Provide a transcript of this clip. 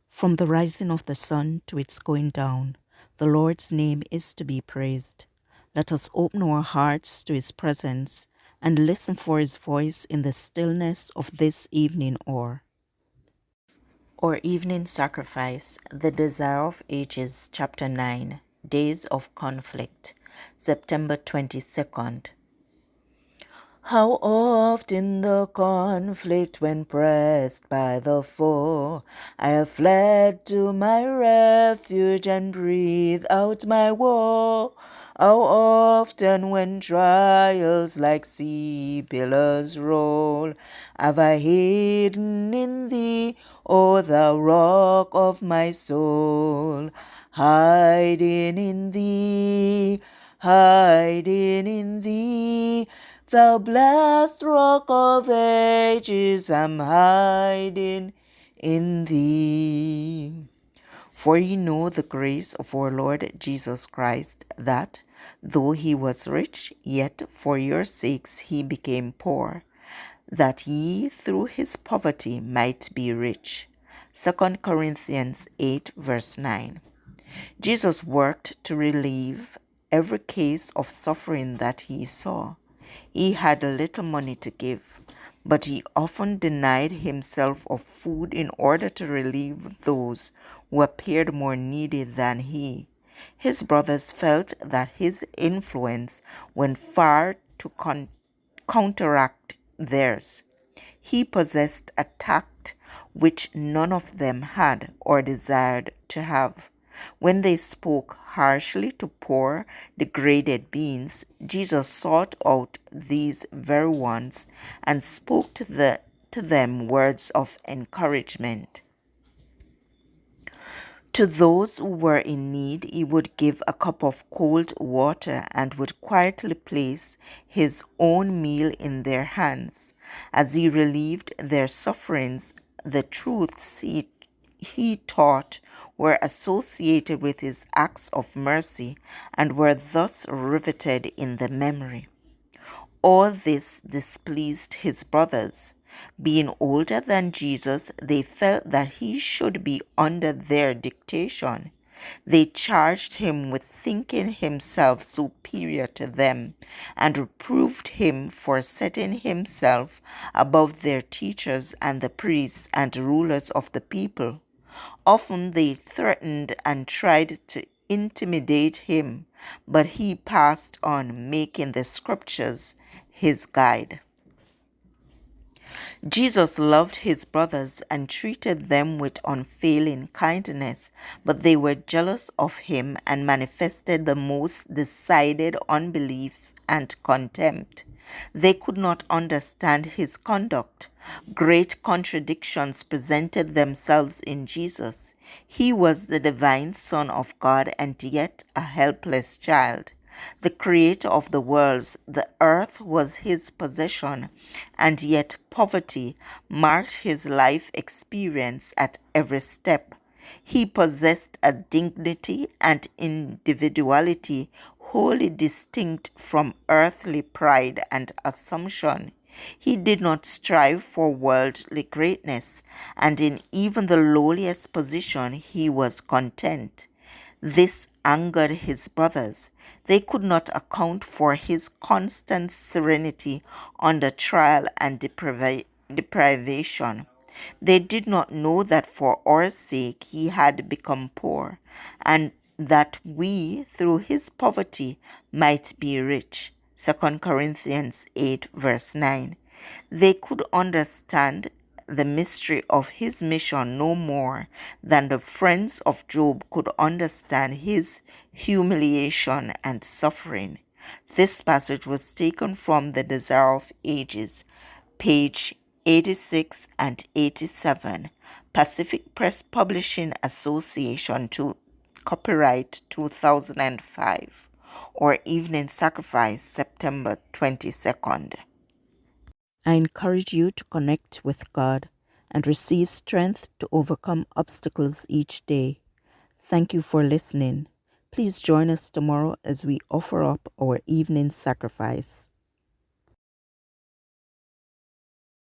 From the rising of the sun to its going down, the Lord's name is to be praised. Let us open our hearts to his presence and listen for his voice in the stillness of this evening hour. Our evening sacrifice, the Desire of Ages, chapter 9, Days of Conflict, September 22nd. How often the conflict when pressed by the foe, I have fled to my refuge and breathed out my woe. How often when trials like sea billows roll, have I hidden in thee, O thou rock of my soul, hiding in thee, hiding in thee. Thou blessed rock of ages, I'm hiding in thee. For ye know the grace of our Lord Jesus Christ, that, though he was rich, yet for your sakes he became poor, that ye through his poverty might be rich. 2 Corinthians 8 verse 9. Jesus worked to relieve every case of suffering that he saw. He had little money to give, but he often denied himself of food in order to relieve those who appeared more needy than he. His brothers felt that his influence went far to counteract theirs. He possessed a tact which none of them had or desired to have. When they spoke harshly to poor, degraded beings, Jesus sought out these very ones and spoke to them words of encouragement. To those who were in need, he would give a cup of cold water and would quietly place his own meal in their hands. As he relieved their sufferings, the truths he taught were associated with his acts of mercy and were thus riveted in the memory. All this displeased his brothers. Being older than Jesus, they felt that he should be under their dictation. They charged him with thinking himself superior to them and reproved him for setting himself above their teachers and the priests and rulers of the people. Often they threatened and tried to intimidate him, but he passed on, making the scriptures his guide. Jesus loved his brothers and treated them with unfailing kindness, but they were jealous of him and manifested the most decided unbelief and contempt. They could not understand his conduct. Great contradictions presented themselves in Jesus. He was the divine Son of God and yet a helpless child. The creator of the worlds, the earth was his possession, and yet poverty marked his life experience at every step. He possessed a dignity and individuality wholly distinct from earthly pride and assumption. He did not strive for worldly greatness, and in even the lowliest position he was content. This angered his brothers. They could not account for his constant serenity under trial and deprivation. They did not know that for our sake he had become poor, and that we, through his poverty, might be rich. 2 Corinthians 8 verse 9. They could understand the mystery of his mission no more than the friends of Job could understand his humiliation and suffering. This passage was taken from The Desire of Ages, page 86 and 87, Pacific Press Publishing Association, to copyright 2005, or Evening Sacrifice, September 22nd. I encourage you to connect with God and receive strength to overcome obstacles each day. Thank you for listening. Please join us tomorrow as we offer up our evening sacrifice.